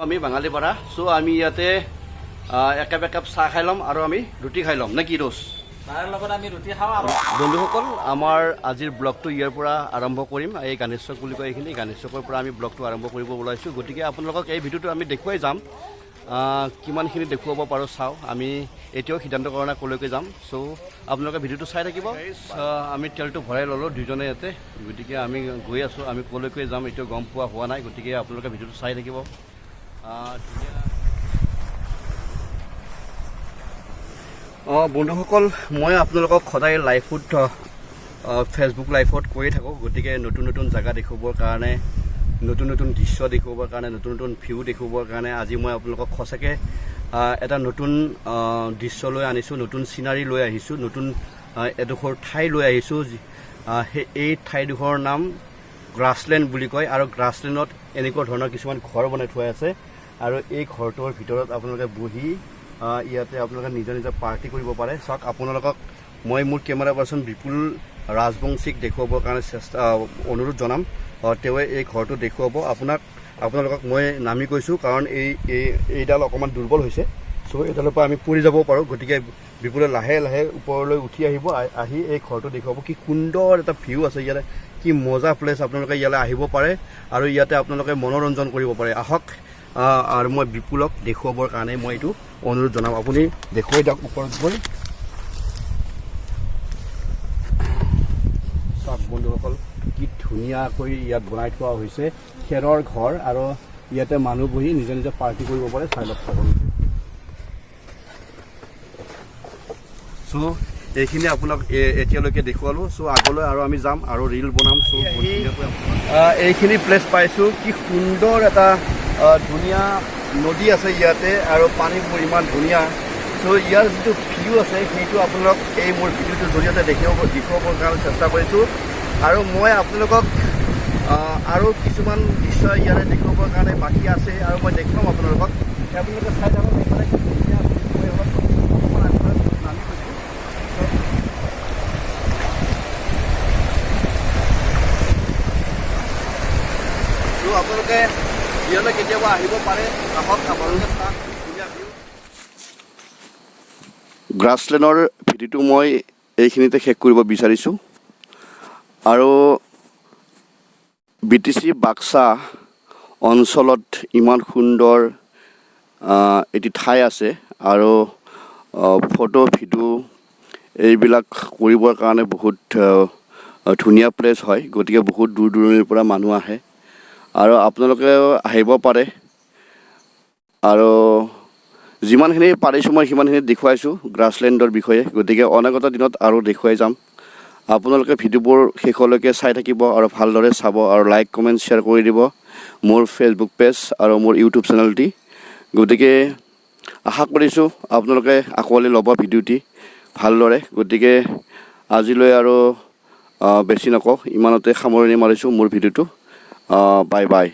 আমি বাঙালি পাৰা সো আমি ইয়াতে একাপ একাপ চাহ খাই ল'ম আৰু আমি ৰুটি খাই ল'ম নে কি দোষ তাৰ লগত আমি ৰুটি খাওঁ আৰু বন্ধুসকল আমাৰ আজিৰ ব্লগটো ইয়াৰ পৰা আৰম্ভ কৰিম এই গানেশক বুলি কয় এইখিনি গানেশকৰ পৰা আমি ব্লগটো আৰম্ভ কৰিব ওলাইছোঁ গতিকে আপোনালোকক এই ভিডিঅ'টো আমি দেখুৱাই যাম কিমানখিনি দেখুৱাব পাৰোঁ চাওঁ আমি এতিয়াও সিদ্ধান্ত কৰা নাই ক'লৈকে যাম চ' আপোনালোকে ভিডিঅ'টো চাই থাকিব আমি তেলটো ভৰাই ল'লোঁ দুইজনে ইয়াতে গতিকে আমি গৈ আছোঁ আমি ক'লৈকে যাম এতিয়াও গম পোৱা হোৱা নাই গতিকে আপোনালোকে ভিডিঅ'টো চাই থাকিব বন্ধুসকল মই আপোনালোকক সদায় লাইভত ফেচবুক লাইভত কৈয়ে থাকোঁ গতিকে নতুন নতুন জেগা দেখুৱাবৰ কাৰণে নতুন নতুন দৃশ্য দেখুৱাবৰ কাৰণে নতুন নতুন ভিউ দেখুৱাবৰ কাৰণে আজি মই আপোনালোকক সঁচাকৈ এটা নতুন দৃশ্য লৈ আনিছোঁ নতুন চিনাৰী লৈ আহিছোঁ নতুন এডোখৰ ঠাই লৈ আহিছোঁ এই ঠাইডোখৰৰ নাম গ্ৰাছলেণ্ড বুলি কয় আৰু গ্ৰাছলেণ্ডত এনেকুৱা ধৰণৰ কিছুমান ঘৰ বনাই থোৱা আছে আৰু এই ঘৰটোৰ ভিতৰত আপোনালোকে বহি ইয়াতে আপোনালোকে নিজৰ নিজৰ পাৰ্টি কৰিব পাৰে চাওক আপোনালোকক মই মোৰ কেমেৰা পাৰ্চন বিপুল ৰাজবংশীক দেখুৱাবৰ কাৰণে অনুৰোধ জনাম তেওঁৱে এই ঘৰটো দেখুৱাব আপোনালোকক মই নামি কৈছোঁ কাৰণ এইডাল অকণমান দুৰ্বল হৈছে চ' এইডালৰ পৰা আমি পৰি যাব পাৰোঁ গতিকে বিপুলে লাহে লাহে ওপৰলৈ উঠি আহিব আহি এই ঘৰটো দেখুৱাব কি সুন্দৰ এটা ভিউ আছে ইয়াতে কি মজা প্লেচ আপোনালোকে ইয়ালৈ আহিব পাৰে আৰু ইয়াতে আপোনালোকে মনোৰঞ্জন কৰিব পাৰে আহক আৰু মই বিপুলক দেখুৱাবৰ কাৰণে মই এইটো অনুৰোধ জনাম আপুনি দেখুৱাই দিয়ক ওপৰত গৈ চাওক বন্ধুসকল কি ধুনীয়াকৈ ইয়াত বনাই থোৱা হৈছে খেৰৰ ঘৰ আৰু ইয়াতে মানুহ বহি নিজে নিজে পাৰ্টি কৰিব পাৰে চাই লওক সকলোকে চ' এইখিনি আপোনাক এতিয়ালৈকে দেখুৱালোঁ চ' আগলৈ আৰু আমি যাম আৰু ৰিল বনাম চ' এইখিনি প্লেচ পাইছোঁ কি সুন্দৰ এটা ধুনীয়া নদী আছে ইয়াতে আৰু পানীবোৰ ইমান ধুনীয়া চ' ইয়াৰ যিটো ভিউ আছে সেইটো আপোনালোক এই মোৰ ভিডিঅ'টোৰ জৰিয়তে দেখুৱাবৰ কাৰণে চেষ্টা কৰিছোঁ আৰু মই আপোনালোকক আৰু কিছুমান দৃশ্য ইয়াৰে দেখুৱাবৰ কাৰণে বাকী আছে আৰু মই দেখুৱাম আপোনালোকে চাই যাব আপোনালোকে ইয়ালৈ কেতিয়াবা আহিব পাৰে আহক আপোনালোকে চাওক ধুনীয়া ভিউ গ্ৰাছলেণ্ডৰ ভিডিঅ'টো মই এইখিনিতে শেষ কৰিব বিচাৰিছোঁ আৰু BTC বাক্সা অঞ্চলত ইমান সুন্দৰ এটি ঠাই আছে আৰু ফটো ভিডিঅ' এইবিলাক কৰিবৰ কাৰণে বহুত ধুনীয়া প্লেচ হয় গতিকে বহুত দূৰ দূৰণিৰ পৰা মানুহ আহে আৰু আপোনালোকেও আহিব পাৰে আৰু যিমানখিনি পাৰিছোঁ মই সিমানখিনি দেখুৱাইছোঁ গ্ৰাছলেণ্ডৰ বিষয়ে গতিকে অনাগত দিনত আৰু দেখুৱাই যাম আপোনালোকে ভিডিঅ'বোৰ শেষলৈকে চাই থাকিব আৰু ভালদৰে চাব আৰু লাইক কমেণ্ট শ্বেয়াৰ কৰি দিব মোৰ ফেচবুক পেজ আৰু মোৰ ইউটিউব চেনেলটি গতিকে আশা কৰিছোঁ আপোনালোকে আঁকোৱালি ল'ব ভিডিঅ'টি ভালদৰে গতিকে আজিলৈ আৰু বেছি নকওঁ ইমানতে সামৰণি মাৰিছোঁ মোৰ ভিডিঅ'টো বাই বাই